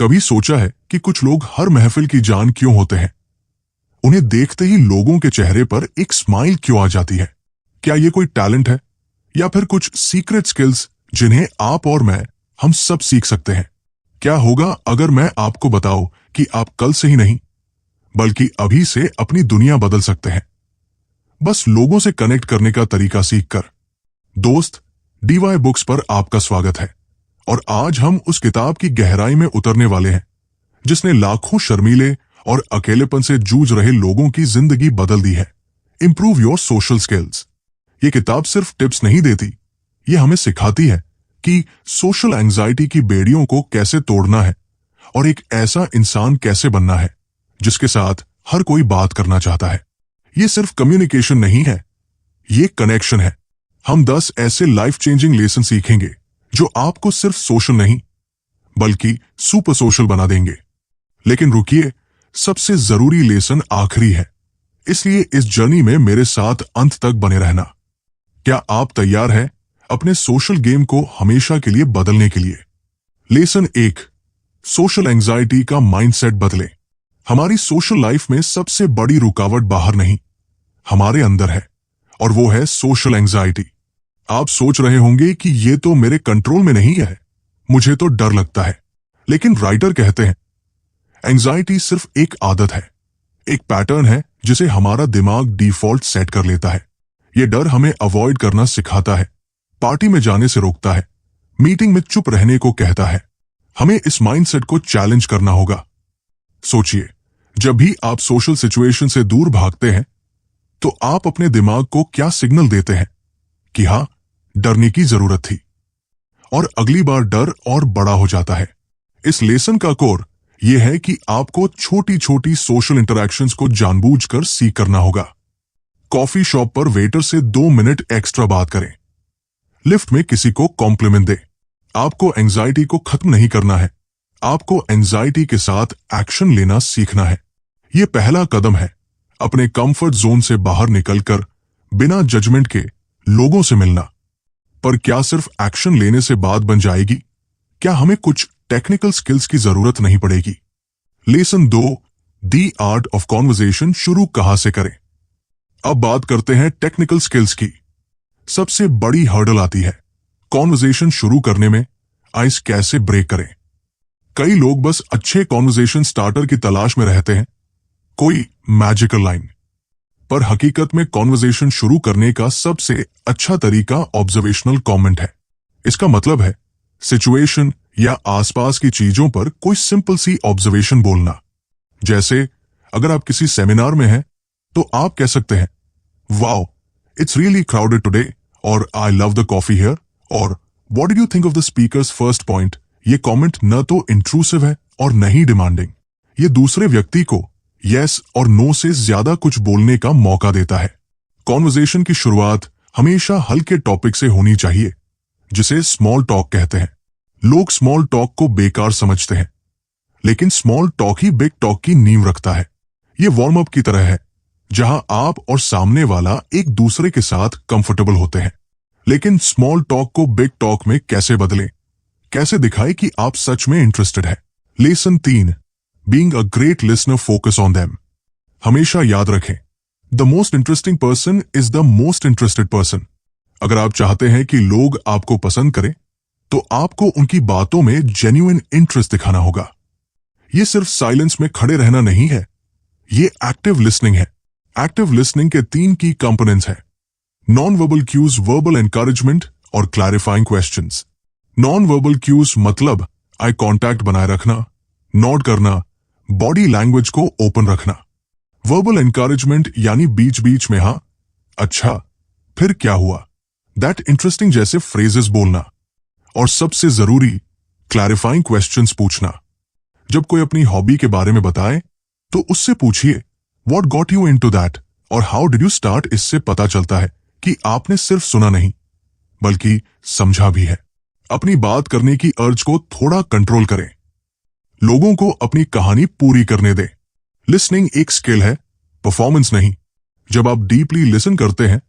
कभी सोचा है कि कुछ लोग हर महफिल की जान क्यों होते हैं? उन्हें देखते ही लोगों के चेहरे पर एक स्माइल क्यों आ जाती है? क्या ये कोई टैलेंट है या फिर कुछ सीक्रेट स्किल्स जिन्हें आप और मैं हम सब सीख सकते हैं? क्या होगा अगर मैं आपको बताऊं कि आप कल से ही नहीं बल्कि अभी से अपनी दुनिया बदल सकते हैं, बस लोगों से कनेक्ट करने का तरीका सीखकर। दोस्त, डीवाई बुक्स पर आपका स्वागत है और आज हम उस किताब की गहराई में उतरने वाले हैं जिसने लाखों शर्मीले और अकेलेपन से जूझ रहे लोगों की जिंदगी बदल दी है। Improve your social skills. ये किताब सिर्फ टिप्स नहीं देती, ये हमें सिखाती है कि सोशल एंजाइटी की बेड़ियों को कैसे तोड़ना है और एक ऐसा इंसान कैसे बनना है जिसके साथ हर कोई बात करना चाहता है। ये सिर्फ कम्युनिकेशन नहीं है, ये कनेक्शन है। हम 10 ऐसे लाइफ चेंजिंग लेसन सीखेंगे जो आपको सिर्फ सोशल नहीं बल्कि सुपर सोशल बना देंगे। लेकिन रुकिए, सबसे जरूरी लेसन आखिरी है, इसलिए इस जर्नी में मेरे साथ अंत तक बने रहना। क्या आप तैयार हैं अपने सोशल गेम को हमेशा के लिए बदलने के लिए? लेसन 1, सोशल एंजाइटी का माइंडसेट बदलें। हमारी सोशल लाइफ में सबसे बड़ी रुकावट बाहर नहीं, हमारे अंदर है, और वो है सोशल एंजाइटी। आप सोच रहे होंगे कि ये तो मेरे कंट्रोल में नहीं है, मुझे तो डर लगता है। लेकिन राइटर कहते हैं एंजाइटी सिर्फ एक आदत है, एक पैटर्न है जिसे हमारा दिमाग डिफॉल्ट सेट कर लेता है। ये डर हमें अवॉइड करना सिखाता है, पार्टी में जाने से रोकता है, मीटिंग में चुप रहने को कहता है। हमें इस माइंडसेट को चैलेंज करना होगा। सोचिए, जब भी आप सोशल सिचुएशन से दूर भागते हैं तो आप अपने दिमाग को क्या सिग्नल देते हैं कि हाँ, डरने की जरूरत थी, और अगली बार डर और बड़ा हो जाता है। इस लेसन का कोर यह है कि आपको छोटी छोटी सोशल इंटरैक्शंस को जानबूझकर सीख करना होगा। कॉफी शॉप पर वेटर से 2 मिनट एक्स्ट्रा बात करें, लिफ्ट में किसी को कॉम्प्लीमेंट दे। आपको एंजाइटी को खत्म नहीं करना है, आपको एंजाइटी के साथ एक्शन लेना सीखना है। यह पहला कदम है, अपने कंफर्ट जोन से बाहर निकलकर बिना जजमेंट के लोगों से मिलना। पर क्या सिर्फ एक्शन लेने से बात बन जाएगी? क्या हमें कुछ टेक्निकल स्किल्स की जरूरत नहीं पड़ेगी? Lesson 2, the art of conversation शुरू कहां से करें? अब बात करते हैं टेक्निकल स्किल्स की। सबसे बड़ी हर्डल आती है कॉन्वर्सेशन शुरू करने में। आइस कैसे ब्रेक करें? कई लोग बस अच्छे कॉन्वर्सेशन स्टार्टर की तलाश में रहते हैं, कोई मैजिकल लाइन। पर हकीकत में कॉन्वर्सेशन शुरू करने का सबसे अच्छा तरीका ऑब्जर्वेशनल कमेंट है। इसका मतलब है सिचुएशन या आसपास की चीजों पर कोई सिंपल सी ऑब्जर्वेशन बोलना। जैसे अगर आप किसी सेमिनार में हैं तो आप कह सकते हैं, wow, it's really crowded today, और I love the coffee here, और what did you think of the speaker's first point. ये कमेंट न तो इंट्रूसिव है और न ही डिमांडिंग। ये दूसरे व्यक्ति को यस और नो से ज्यादा कुछ बोलने का मौका देता है। कॉन्वर्सेशन की शुरुआत हमेशा हल्के टॉपिक से होनी चाहिए, जिसे स्मॉल टॉक कहते हैं। लोग स्मॉल टॉक को बेकार समझते हैं, लेकिन स्मॉल टॉक ही बिग टॉक की नींव रखता है। ये वार्म अप की तरह है, जहां आप और सामने वाला एक दूसरे के साथ कंफर्टेबल होते हैं। लेकिन स्मॉल टॉक को बिग टॉक में कैसे बदलें? कैसे दिखाएं कि आप सच में इंटरेस्टेड है? Lesson 3, being a great listener, focus on them. हमेशा याद रखें, the most interesting person is the most interested person. अगर आप चाहते हैं कि लोग आपको पसंद करें तो आपको उनकी बातों में जेन्युइन इंटरेस्ट दिखाना होगा। यह सिर्फ साइलेंस में खड़े रहना नहीं है, ये एक्टिव लिसनिंग है। एक्टिव लिसनिंग के 3 की कंपोनेंट्स हैं, non verbal cues, verbal encouragement और clarifying questions. Non verbal cues मतलब आई कांटेक्ट बनाए रखना, नॉड करना, बॉडी लैंग्वेज को ओपन रखना। वर्बल एनकरेजमेंट यानी बीच बीच में हाँ, अच्छा, फिर क्या हुआ, दैट इंटरेस्टिंग जैसे फ्रेजेस बोलना। और सबसे जरूरी, क्लैरिफाइंग क्वेश्चंस पूछना। जब कोई अपनी हॉबी के बारे में बताए तो उससे पूछिए, what got you into that, और हाउ डिड यू स्टार्ट। इससे पता चलता है कि आपने सिर्फ सुना नहीं बल्कि समझा भी है। अपनी बात करने की अर्ज को थोड़ा कंट्रोल करें, लोगों को अपनी कहानी पूरी करने दें। लिसनिंग एक स्किल है, परफॉर्मेंस नहीं। जब आप डीपली लिसन करते हैं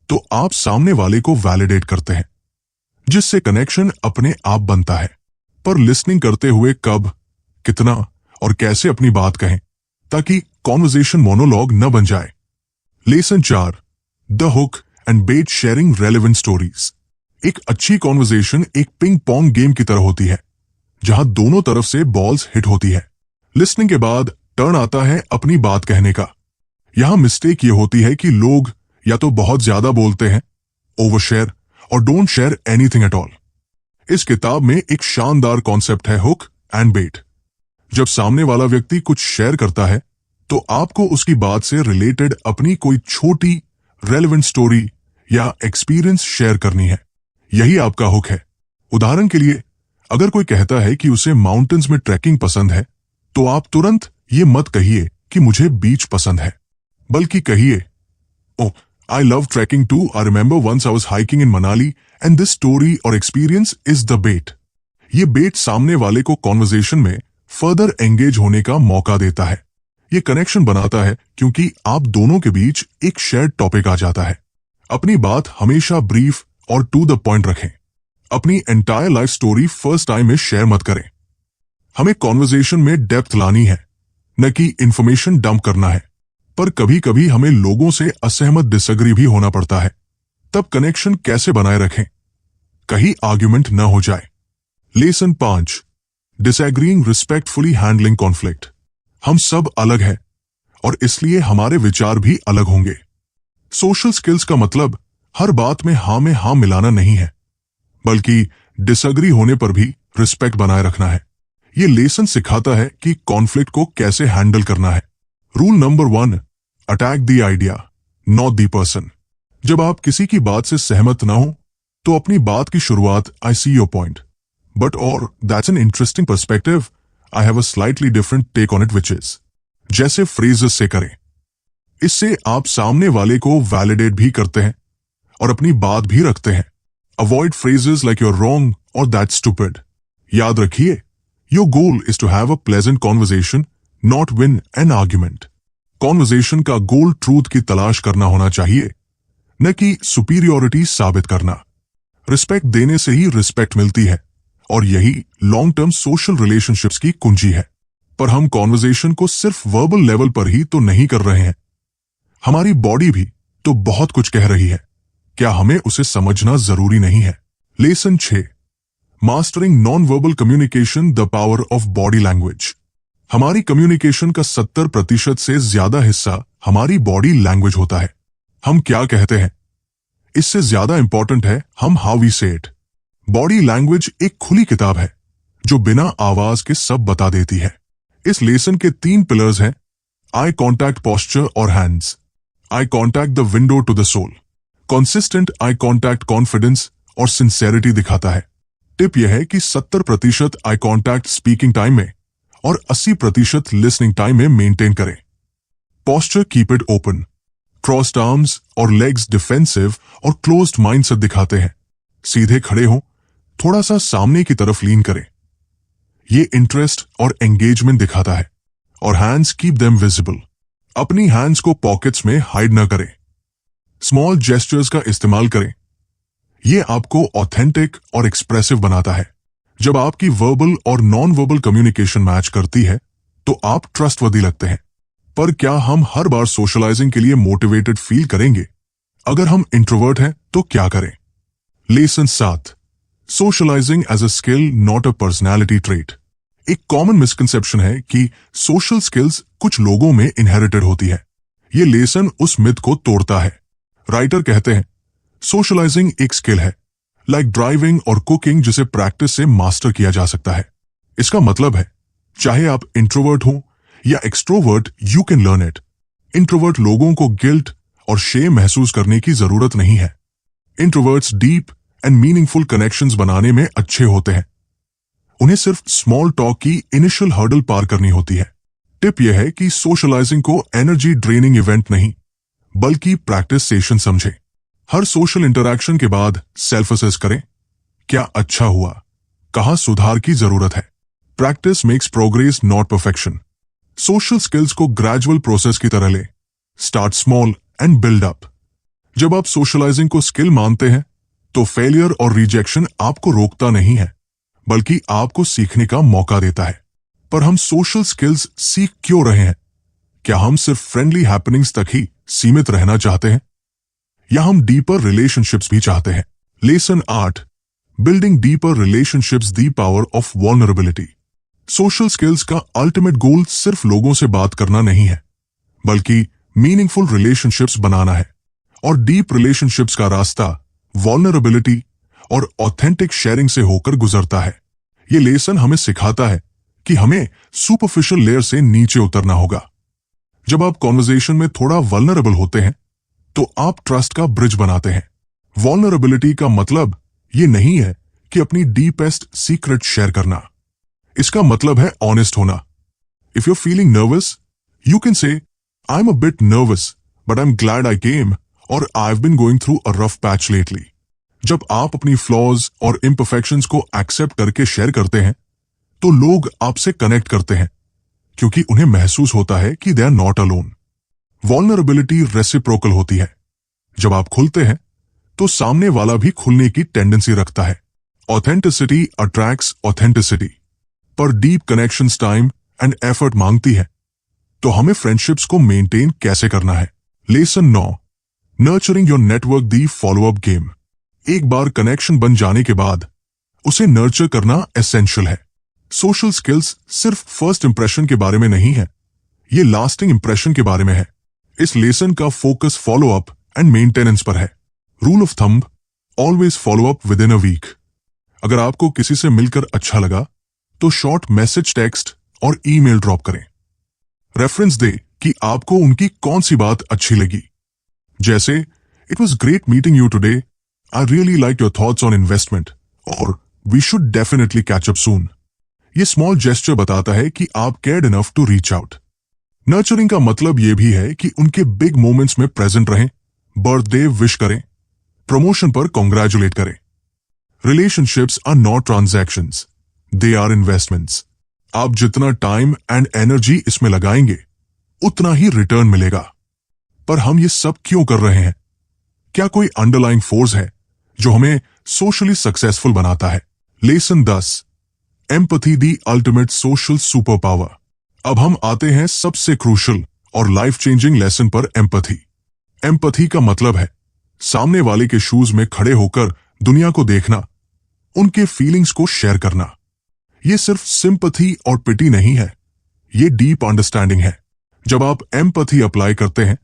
तो आप सामने वाले को वैलिडेट करते हैं, जिससे कनेक्शन अपने आप बनता है। पर लिसनिंग करते हुए कब, कितना और कैसे अपनी बात कहें ताकि कॉन्वर्जेशन मोनोलॉग न बन जाए। Lesson 4, the hook and bait sharing relevant stories. एक अच्छी कॉन्वर्जेशन एक पिंग पोंग गेम की तरह होती है जहां दोनों तरफ से बॉल्स हिट होती है। लिसनिंग के बाद टर्न आता है अपनी बात कहने का। यहां मिस्टेक ये होती है कि लोग या तो बहुत ज्यादा बोलते हैं, ओवरशेयर, और don't share anything at all. इस किताब में एक शानदार कॉन्सेप्ट है हुक एंड बेट। जब सामने वाला व्यक्ति कुछ शेयर करता है तो आपको उसकी बात से रिलेटेड अपनी कोई छोटी रेलेवेंट स्टोरी या एक्सपीरियंस शेयर करनी है। यही आपका हुक है। उदाहरण के लिए, अगर कोई कहता है कि उसे माउंटेन्स में ट्रैकिंग पसंद है तो आप तुरंत ये मत कहिए कि मुझे बीच पसंद है, बल्कि कहिए, ओह, I love trekking too. I remember once I was hiking in Manali and this story or experience is the bait. ये बेट सामने वाले को कॉन्वर्जेशन में फर्दर एंगेज होने का मौका देता है। ये कनेक्शन बनाता है क्योंकि आप दोनों के बीच एक शेयर्ड टॉपिक आ जाता है। अपनी बात हमेशा ब्रीफ और टू द पॉइंट रखें। अपनी entire life story first time में शेयर मत करें। हमें कॉन्वर्जेशन में डेप्थ लानी है, न कि इंफॉर्मेशन डंप करना है। पर कभी कभी हमें लोगों से असहमत डिसएग्री भी होना पड़ता है। तब कनेक्शन कैसे बनाए रखें, कहीं आर्ग्यूमेंट न हो जाए। Lesson 5, disagreeing respectfully handling conflict. हम सब अलग हैं और इसलिए हमारे विचार भी अलग होंगे। सोशल स्किल्स का मतलब हर बात में हाँ मिलाना नहीं है, बल्कि डिसएग्री होने पर भी रिस्पेक्ट बनाए रखना है। ये लेसन सिखाता है कि कॉन्फ्लिक्ट को कैसे हैंडल करना है। Rule number 1, attack the idea not the person. जब आप किसी की बात से सहमत ना हो तो अपनी बात की शुरुआत I see your point but और that's an interesting perspective, I have a slightly different take on it which is, जैसे फ्रेजेस से करें। इससे आप सामने वाले को वैलिडेट भी करते हैं और अपनी बात भी रखते हैं। Avoid phrases like you're wrong और दैट्स स्टूपिड। याद रखिए, your goal is to have a pleasant conversation, not win an argument. Conversation का गोल ट्रूथ की तलाश करना होना चाहिए, न कि सुपीरियोरिटी साबित करना। रिस्पेक्ट देने से ही रिस्पेक्ट मिलती है और यही लॉन्ग टर्म सोशल रिलेशनशिप्स की कुंजी है। पर हम कॉन्वर्जेशन को सिर्फ वर्बल लेवल पर ही तो नहीं कर रहे हैं। हमारी बॉडी भी तो बहुत कुछ कह रही है। क्या हमें उसे समझना जरूरी नहीं है? Lesson 6, mastering non verbal communication, the power of body language. हमारी कम्युनिकेशन का 70% से ज्यादा हिस्सा हमारी बॉडी लैंग्वेज होता है। हम क्या कहते हैं, इससे ज्यादा इंपॉर्टेंट है हम हाउ वी से इट। बॉडी लैंग्वेज एक खुली किताब है जो बिना आवाज के सब बता देती है। इस लेसन के 3 पिलर्स हैं, आई कॉन्टैक्ट, पोस्चर और hands. Eye contact the window to the soul. Consistent eye contact confidence और सिंसेरिटी दिखाता है। टिप यह है कि 70% आई कॉन्टैक्ट स्पीकिंग टाइम में और 80% लिसनिंग टाइम में मेंटेन करें। Posture, keep it open. Crossed arms और लेग्स डिफेंसिव और क्लोज्ड माइंडसेट दिखाते हैं। सीधे खड़े हो, थोड़ा सा सामने की तरफ लीन करें। ये इंटरेस्ट और एंगेजमेंट दिखाता है। और हैंड्स, कीप देम विजिबल। अपनी हैंड्स को पॉकेट्स में हाइड न करें। स्मॉल जेस्चर्स का इस्तेमाल करें। ये आपको ऑथेंटिक और एक्सप्रेसिव बनाता है। जब आपकी वर्बल और नॉन वर्बल कम्युनिकेशन मैच करती है तो आप ट्रस्टवर्दी लगते हैं। पर क्या हम हर बार सोशलाइजिंग के लिए मोटिवेटेड फील करेंगे? अगर हम इंट्रोवर्ट हैं तो क्या करें? Lesson 7, socialising as a skill not a personality trait. एक कॉमन मिसकंसेप्शन है कि सोशल स्किल्स कुछ लोगों में इनहेरिटेड होती है। ये लेसन उस मिथ को तोड़ता है। राइटर कहते हैं, सोशलाइजिंग एक स्किल है, लाइक ड्राइविंग और कुकिंग, जिसे प्रैक्टिस से मास्टर किया जा सकता है। इसका मतलब है, चाहे आप इंट्रोवर्ट हो या extrovert, you can learn it. Introvert लोगों को गिल्ट और शेम महसूस करने की जरूरत नहीं है। Introverts deep and meaningful connections बनाने में अच्छे होते हैं। उन्हें सिर्फ स्मॉल टॉक की इनिशियल हर्डल पार करनी होती है। टिप यह है कि सोशलाइजिंग को एनर्जी ड्रेनिंग इवेंट नहीं, बल्कि प्रैक्टिस सेशन समझें। हर सोशल इंटरैक्शन के बाद सेल्फ असेस करें, क्या अच्छा हुआ, कहां सुधार की जरूरत है। Practice makes progress, not perfection. Social skills को ग्रेजुअल प्रोसेस की तरह ले, start small and build up. जब आप सोशलाइजिंग को स्किल मानते हैं तो फेलियर और रिजेक्शन आपको रोकता नहीं है, बल्कि आपको सीखने का मौका देता है। पर हम सोशल स्किल्स सीख क्यों रहे हैं? क्या हम सिर्फ फ्रेंडली हैपनिंग्स तक ही सीमित रहना चाहते हैं, या हम डीपर रिलेशनशिप्स भी चाहते हैं? Lesson 8, building deeper relationships, the power of vulnerability. Social skills का अल्टीमेट गोल सिर्फ लोगों से बात करना नहीं है, बल्कि मीनिंगफुल रिलेशनशिप्स बनाना है। और डीप रिलेशनशिप्स का रास्ता वल्नरेबिलिटी और ऑथेंटिक शेयरिंग से होकर गुजरता है। ये लेसन हमें सिखाता है कि हमें सुपरफिशियल लेयर से नीचे उतरना होगा। जब आप कॉन्वर्सेशन में थोड़ा वल्नरेबल होते हैं, तो आप ट्रस्ट का ब्रिज बनाते हैं। वल्नरेबिलिटी का मतलब ये नहीं है कि अपनी डीपेस्ट सीक्रेट शेयर करना। इसका मतलब है ऑनेस्ट होना। If you are feeling nervous, you can say, I am a bit nervous but I am glad I came, और I have been going through a rough patch lately. जब आप अपनी flaws और इम्परफेक्शंस को accept करके share करते हैं, तो लोग आपसे कनेक्ट करते हैं, क्योंकि उन्हें महसूस होता है कि they are not alone. Vulnerability reciprocal होती है। जब आप खुलते हैं, तो सामने वाला भी खुलने की टेंडेंसी रखता है। ऑथेंटिसिटी अट्रैक्ट्स ऑथेंटिसिटी, पर deep connections time and effort मांगती है। तो हमें फ्रेंडशिप्स को मेंटेन कैसे करना है? Lesson 9, nurturing your network, the follow up game. एक बार कनेक्शन बन जाने के बाद उसे नर्चर करना एसेंशियल है। सोशल स्किल्स सिर्फ फर्स्ट इंप्रेशन के बारे में नहीं है, ये लास्टिंग इंप्रेशन के बारे में है। इस लेसन का फोकस फॉलोअप एंड मेंटेनेंस पर है। Rule of thumb, always follow up within a week. अगर आपको किसी से मिलकर अच्छा लगा, तो शॉर्ट मैसेज, टेक्स्ट और ईमेल ड्रॉप करें। रेफरेंस दे कि आपको उनकी कौन सी बात अच्छी लगी। जैसे, it was great meeting you today, I really like your thoughts on investment, और we should definitely catch up soon. ये स्मॉल जेस्चर बताता है कि आप cared enough to reach out. Nurturing का मतलब यह भी है कि उनके बिग मोमेंट्स में प्रेजेंट रहें, बर्थडे विश करें, प्रमोशन पर कॉन्ग्रेचुलेट करें। Relationships are not transactions, they are investments. आप जितना टाइम एंड एनर्जी इसमें लगाएंगे, उतना ही रिटर्न मिलेगा। पर हम ये सब क्यों कर रहे हैं? क्या कोई अंडरलाइंग फोर्स है जो हमें सोशली सक्सेसफुल बनाता है? Lesson 10, empathy, the ultimate social super power. अब हम आते हैं सबसे क्रूशियल और लाइफ चेंजिंग लेसन पर, एम्पैथी। एम्पैथी का मतलब है सामने वाले के शूज में खड़े होकर दुनिया को देखना, उनके फीलिंग्स को शेयर करना। ये सिर्फ सिंपैथी और पिटी नहीं है, ये डीप अंडरस्टैंडिंग है। जब आप एम्पैथी अप्लाई करते हैं,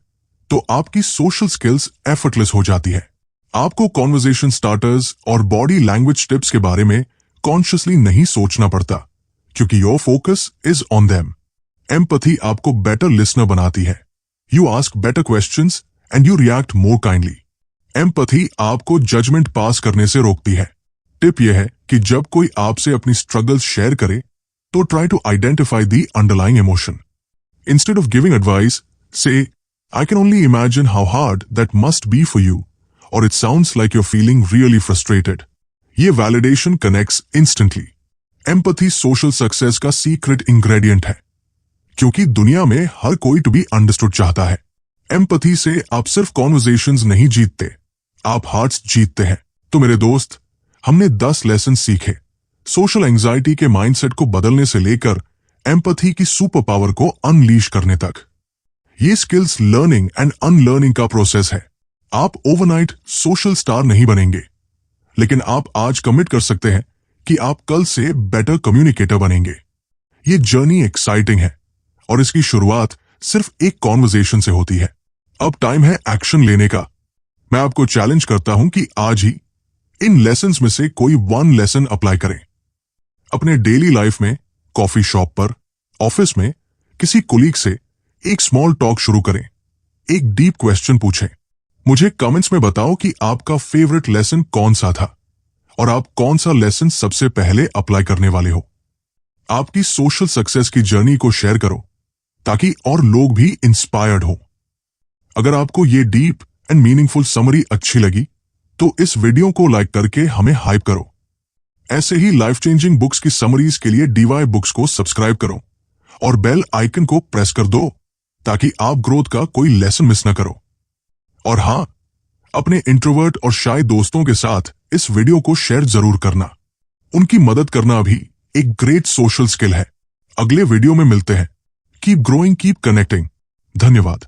तो आपकी सोशल स्किल्स एफर्टलेस हो जाती है। आपको कॉन्वर्सेशन स्टार्टर्स और बॉडी लैंग्वेज टिप्स के बारे में कॉन्शियसली नहीं सोचना पड़ता, क्योंकि your focus is on them. Empathy आपको बेटर लिसनर बनाती है। You ask better questions and you react more kindly. Empathy आपको जजमेंट पास करने से रोकती है। टिप यह है कि जब कोई आपसे अपनी स्ट्रगल्स शेयर करे, तो try to identify the underlying emotion. Instead of giving advice, say, I can only imagine how hard that must be for you, or it sounds like you're feeling really frustrated. ये validation connects instantly. Empathy social success का secret ingredient है, क्योंकि दुनिया में हर कोई to be understood चाहता है। Empathy से आप सिर्फ conversations नहीं जीतते, आप hearts जीतते हैं। तो मेरे दोस्त, हमने 10 लेसन सीखे, सोशल एंजाइटी के माइंडसेट को बदलने से लेकर एम्पैथी की सुपर पावर को अनलीश करने तक। ये स्किल्स लर्निंग एंड अनलर्निंग का प्रोसेस है। आप ओवरनाइट सोशल स्टार नहीं बनेंगे, लेकिन आप आज कमिट कर सकते हैं कि आप कल से बेटर कम्युनिकेटर बनेंगे। ये जर्नी एक्साइटिंग है, और इसकी शुरुआत सिर्फ एक कॉन्वर्सेशन से होती है। अब टाइम है एक्शन लेने का। मैं आपको चैलेंज करता हूं कि आज ही इन लेसन्स में से कोई 1 लेसन अप्लाई करें। अपने डेली लाइफ में, कॉफी शॉप पर, ऑफिस में, किसी कोलीग से एक स्मॉल टॉक शुरू करें। एक डीप क्वेश्चन पूछें। मुझे कमेंट्स में बताओ कि आपका फेवरेट लेसन कौन सा था, और आप कौन सा लेसन सबसे पहले अप्लाई करने वाले हो। आपकी सोशल सक्सेस की जर्नी को शेयर करो, ताकि और लोग भी इंस्पायर्ड हो। अगर आपको ये डीप एंड मीनिंगफुल समरी अच्छी लगी, तो इस वीडियो को लाइक करके हमें हाइप करो। ऐसे ही लाइफ चेंजिंग बुक्स की समरीज के लिए डीवाई बुक्स को सब्सक्राइब करो और बेल आइकन को प्रेस कर दो, ताकि आप ग्रोथ का कोई लेसन मिस न करो। और हाँ, अपने इंट्रोवर्ट और शाय दोस्तों के साथ इस वीडियो को शेयर जरूर करना। उनकी मदद करना भी एक ग्रेट सोशल स्किल है। अगले वीडियो में मिलते हैं। Keep growing, keep connecting. धन्यवाद।